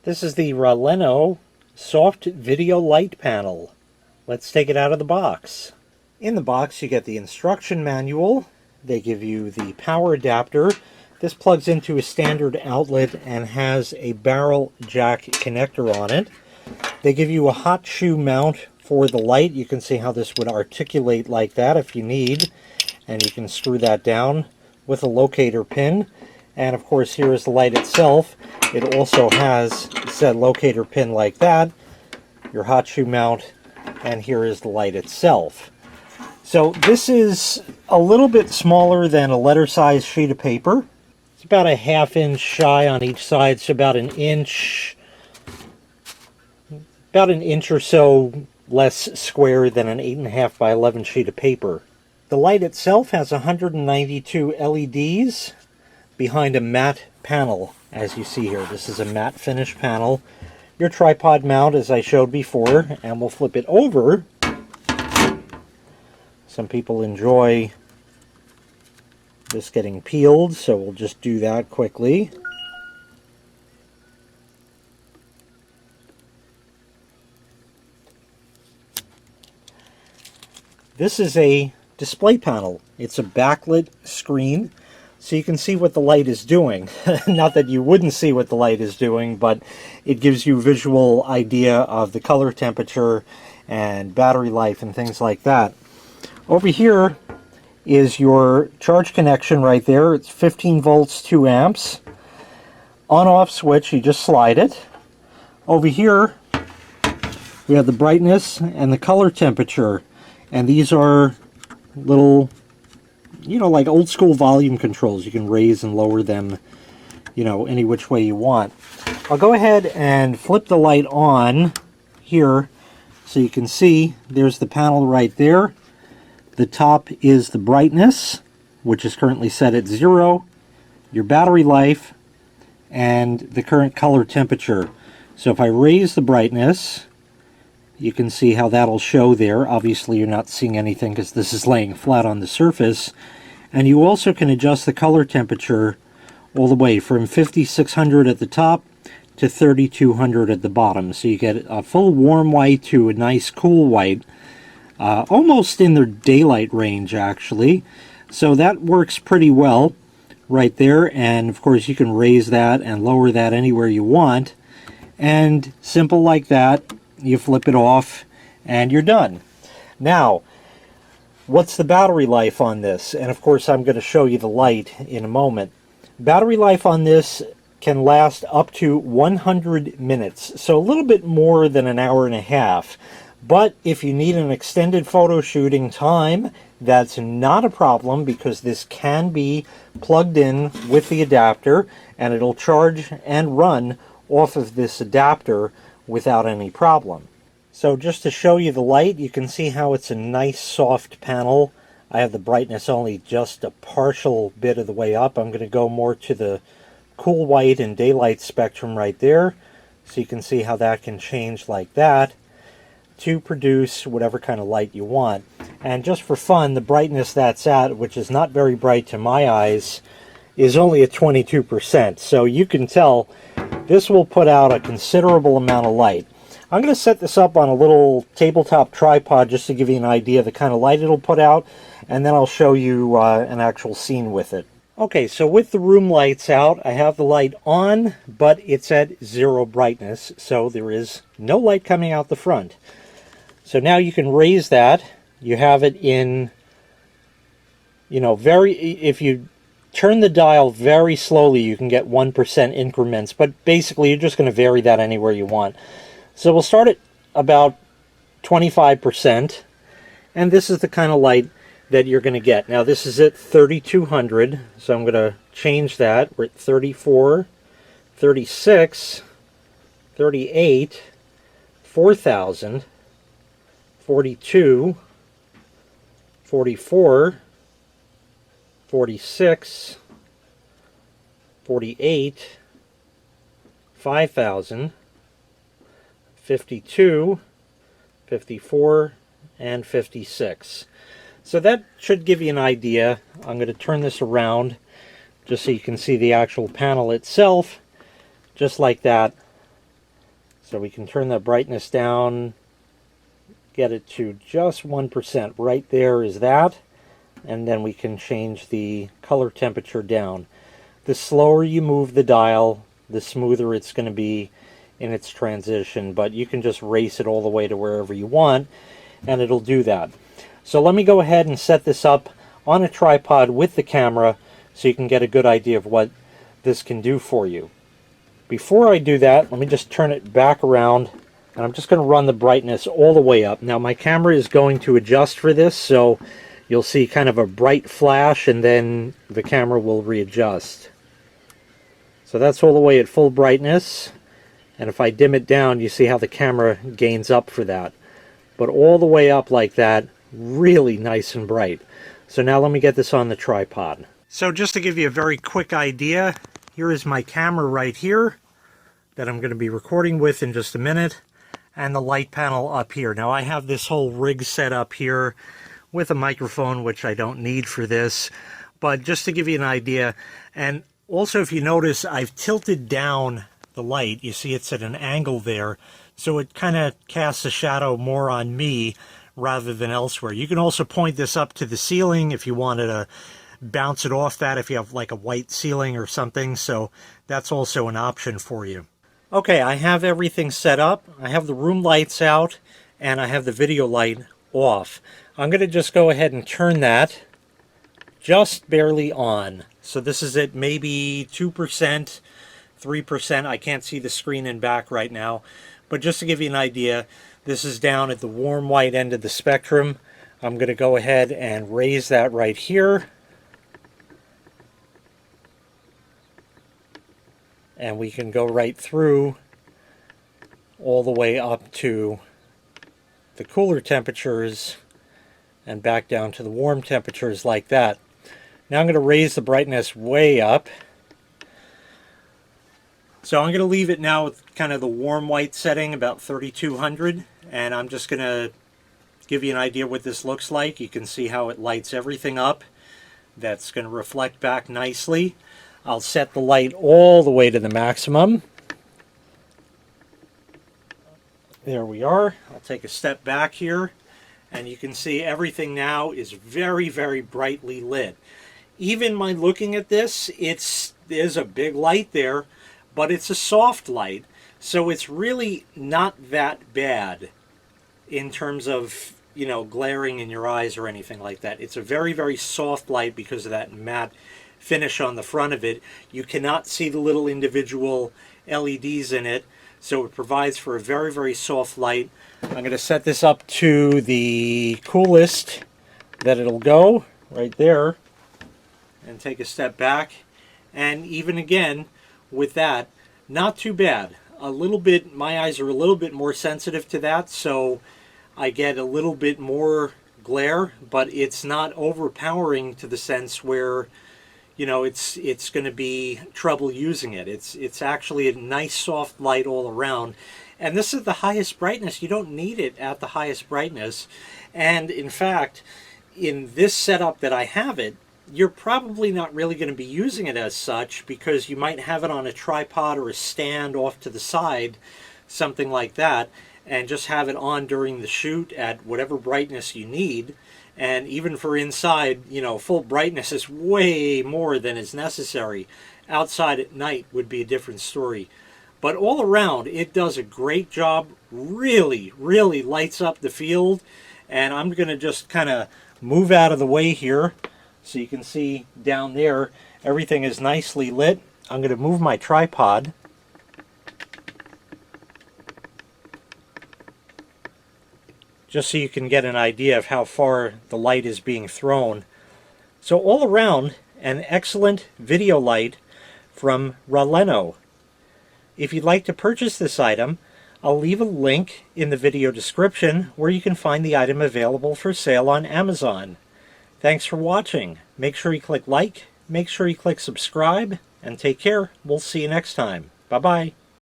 This is the RALENO soft video light panel. Let's take it out of the box. In the box you get the instruction manual. They give you the power adapter. This plugs into a standard outlet and has a barrel jack connector on it. They give you a hot shoe mount for the light. You can see how this would articulate like that if you need. And you can screw that down with a locator pin. And of course here is the light itself. It also has said locator pin like that, your hot shoe mount, and here is the light itself. So this is a little bit smaller than a letter-sized sheet of paper. It's about a ½ inch shy on each side, so about an inch or so less square than an 8.5 by 11 sheet of paper. The light itself has 192 LEDs behind a matte panel, as you see here. This is a matte finish panel. Your tripod mount, as I showed before, and we'll flip it over. Some people enjoy this getting peeled, so we'll just do that quickly. This is a display panel. It's a backlit screen, so you can see what the light is doing. Not that you wouldn't see what the light is doing, but it gives you visual idea of the color temperature and battery life and things like that. Over here is your charge connection right there. It's 15 volts, 2 amps. On-off switch, you just slide it. Over here, we have the brightness and the color temperature. And these are little, like old school volume controls. You can raise and lower them, any which way you want. I'll go ahead and flip the light on here so you can see there's the panel right there. The top is the brightness, which is currently set at 0, your battery life, and the current color temperature. So if I raise the brightness, you can see how that'll show there. Obviously you're not seeing anything because this is laying flat on the surface. And you also can adjust the color temperature all the way from 5600 at the top to 3200 at the bottom. So you get a full warm white to a nice cool white. Almost in the daylight range, actually. So that works pretty well right there. And of course you can raise that and lower that anywhere you want. And simple like that, you flip it off and you're done. Now, what's the battery life on this? And of course I'm going to show you the light in a moment. Battery life on this can last up to 100 minutes. So a little bit more than an hour and a half. But if you need an extended photo shooting time, that's not a problem because this can be plugged in with the adapter and it'll charge and run off of this adapter without any problem. So just to show you the light, you can see how it's a nice soft panel. I have the brightness only just a partial bit of the way up. I'm going to go more to the cool white and daylight spectrum right there. So you can see how that can change like that to produce whatever kind of light you want. And just for fun, the brightness that's at, which is not very bright to my eyes, is only at 22%. So you can tell this will put out a considerable amount of light. I'm going to set this up on a little tabletop tripod just to give you an idea of the kind of light it'll put out, and then I'll show you an actual scene with it. Okay, so with the room lights out, I have the light on, but it's at 0 brightness, so there is no light coming out the front. So now you can raise that. You have it in, if you turn the dial very slowly, you can get 1% increments, but basically you're just going to vary that anywhere you want. So we'll start at about 25%, and this is the kind of light that you're going to get. Now this is at 3200, so I'm going to change that. We're at 34, 36, 38, 4000, 42, 44, 46, 48, 5000, 52, 54, and 56. So that should give you an idea. I'm going to turn this around just so you can see the actual panel itself, just like that. So we can turn the brightness down, get it to just 1%. Right there is that. And then we can change the color temperature down. The slower you move the dial, the smoother it's going to be in its transition. But you can just race it all the way to wherever you want, and it'll do that. So let me go ahead and set this up on a tripod with the camera so you can get a good idea of what this can do for you. Before I do that, let me just turn it back around, and I'm just going to run the brightness all the way up. Now my camera is going to adjust for this, so you'll see kind of a bright flash, and then the camera will readjust. So that's all the way at full brightness, and if I dim it down, you see how the camera gains up for that. But all the way up like that, really nice and bright. So now let me get this on the tripod. So just to give you a very quick idea, here is my camera right here that I'm going to be recording with in just a minute, and the light panel up here. Now I have this whole rig set up here with a microphone, which I don't need for this, but just to give you an idea. And also, if you notice, I've tilted down the light. You see it's at an angle there, so it kind of casts a shadow more on me rather than elsewhere. You can also point this up to the ceiling if you wanted to bounce it off that, if you have like a white ceiling or something, so that's also an option for you. Okay, I have everything set up. I have the room lights out, and I have the video light off. I'm going to just go ahead and turn that just barely on. So this is at maybe 2%, 3%. I can't see the screen in back right now. But just to give you an idea, this is down at the warm white end of the spectrum. I'm going to go ahead and raise that right here. And we can go right through all the way up to the cooler temperatures and back down to the warm temperatures like that. Now I'm going to raise the brightness way up. So I'm going to leave it now with kind of the warm white setting, about 3200, and I'm just going to give you an idea what this looks like. You can see how it lights everything up. That's going to reflect back nicely. I'll set the light all the way to the maximum. There we are. I'll take a step back here, and you can see everything now is very, very brightly lit. Even by looking at this, there's a big light there, but it's a soft light, so it's really not that bad in terms of, you know, glaring in your eyes or anything like that. It's a very, very soft light because of that matte finish on the front of it. You cannot see the little individual LEDs in it, so it provides for a very, very soft light. I'm going to set this up to the coolest that it'll go, right there, and take a step back. And even again, with that, not too bad. A little bit, my eyes are a little bit more sensitive to that, so I get a little bit more glare, but it's not overpowering to the sense where, you know, it's going to be trouble using it. It's actually a nice soft light all around. And this is the highest brightness. You don't need it at the highest brightness. And in fact, in this setup that I have it, you're probably not really going to be using it as such, because you might have it on a tripod or a stand off to the side, something like that, and just have it on during the shoot at whatever brightness you need. And even for inside, you know, full brightness is way more than is necessary. Outside at night would be a different story. But all around, it does a great job. Really, really lights up the field. And I'm going to just kind of move out of the way here so you can see down there everything is nicely lit. I'm going to move my tripod. Just so you can get an idea of how far the light is being thrown. So all around, an excellent video light from RALENO. If you'd like to purchase this item, I'll leave a link in the video description where you can find the item available for sale on Amazon. Thanks for watching. Make sure you click like, make sure you click subscribe, and take care. We'll see you next time. Bye-bye.